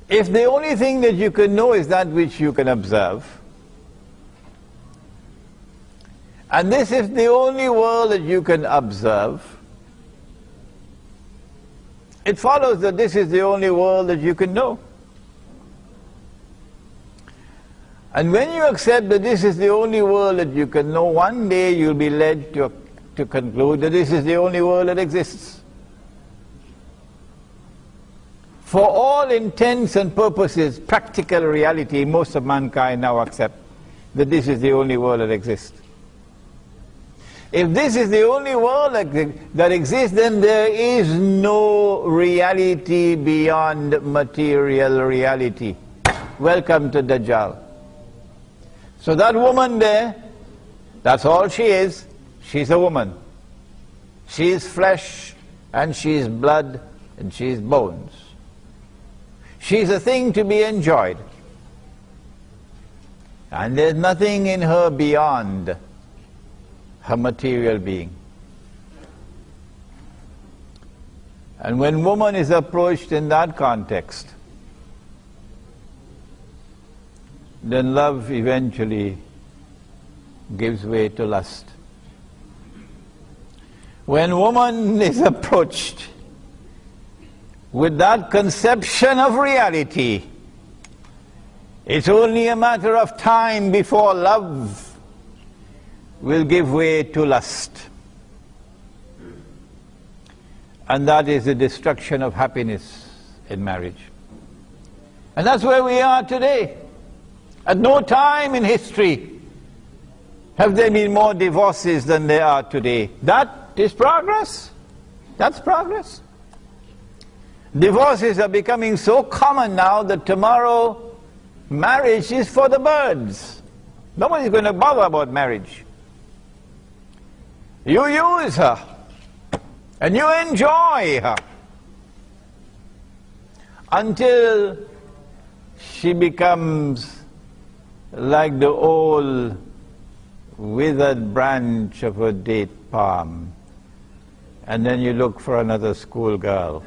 If the only thing that you can know is that which you can observe, and this is the only world that you can observe, it follows that this is the only world that you can know. And when you accept that this is the only world that you can know, one day you'll be led to conclude that this is the only world that exists. For all intents and purposes, practical reality, most of mankind now accept that this is the only world that exists. If this is the only world that exists, then there is no reality beyond material reality. Welcome to Dajjal. So that woman there, that's all she is. She's a woman. She is flesh, and she is blood, and she is bones. She's a thing to be enjoyed. And there's nothing in her beyond her material being. And when woman is approached in that context, then love eventually gives way to lust. When woman is approached with that conception of reality, it's only a matter of time before love will give way to lust. And that is the destruction of happiness in marriage. And that's where we are today. At no time in history have there been more divorces than there are today. That is progress. That's progress. Divorces are becoming so common now that tomorrow marriage is for the birds. Nobody's going to bother about marriage. You use her and you enjoy her until she becomes like the old withered branch of a date palm, and then you look for another schoolgirl.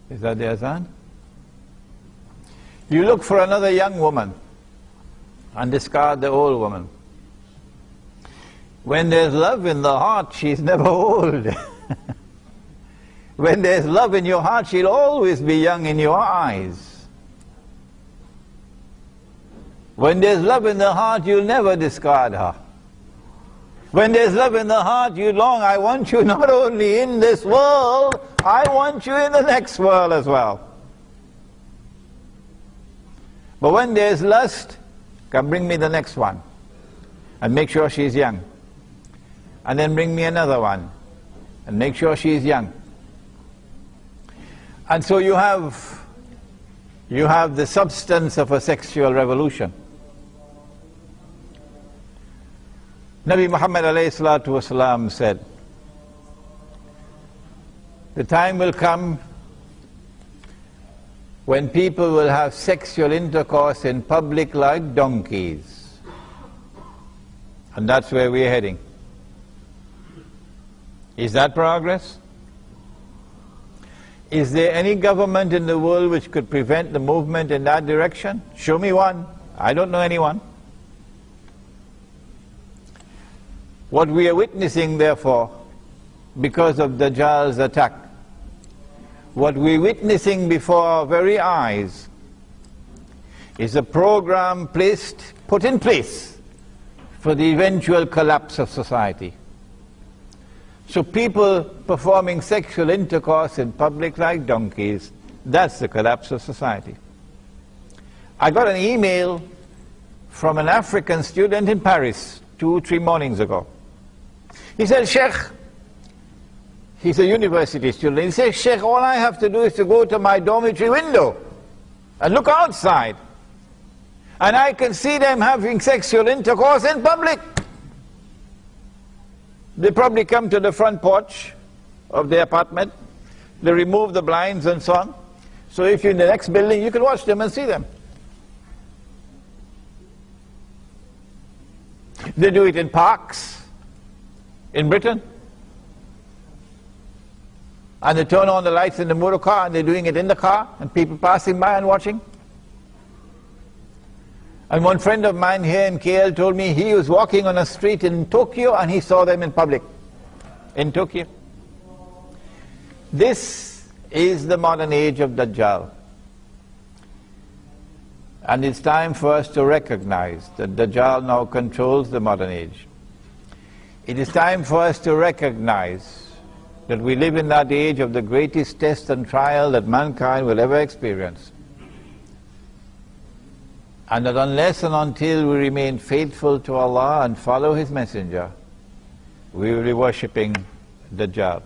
Is that the azan? You look for another young woman and discard the old woman. When there's love in the heart, she's never old. When there's love in your heart, she'll always be young in your eyes. When there's love in the heart, you'll never discard her. When there's love in the heart, you long, I want you not only in this world, I want you in the next world as well. But when there's lust, come bring me the next one. And make sure she's young. And then bring me another one. And make sure she's young. And so you have the substance of a sexual revolution. Nabi Muhammad ﷺ said, the time will come when people will have sexual intercourse in public like donkeys. And that's where we're heading. Is that progress? Is there any government in the world which could prevent the movement in that direction? Show me one. I don't know anyone. What we are witnessing, therefore, because of Dajjal's attack, what we're witnessing before our very eyes is a program put in place for the eventual collapse of society. So people performing sexual intercourse in public like donkeys, that's the collapse of society. I got an email from an African student in Paris 2-3 mornings ago. He said, Sheikh, he's a university student, he says, Sheikh, all I have to do is to go to my dormitory window and look outside, and I can see them having sexual intercourse in public. They probably come to the front porch of their apartment, they remove the blinds and so on, so if you're in the next building, you can watch them and see them. They do it in parks in Britain. And they turn on the lights in the motor car, and they're doing it in the car, and people passing by and watching. And one friend of mine here in KL told me he was walking on a street in Tokyo and he saw them in public in Tokyo. This is the modern age of Dajjal. And it's time for us to recognize that Dajjal now controls the modern age. It is time for us to recognize that we live in that age of the greatest test and trial that mankind will ever experience. And that unless and until we remain faithful to Allah and follow His Messenger, we will be worshipping Dajjal.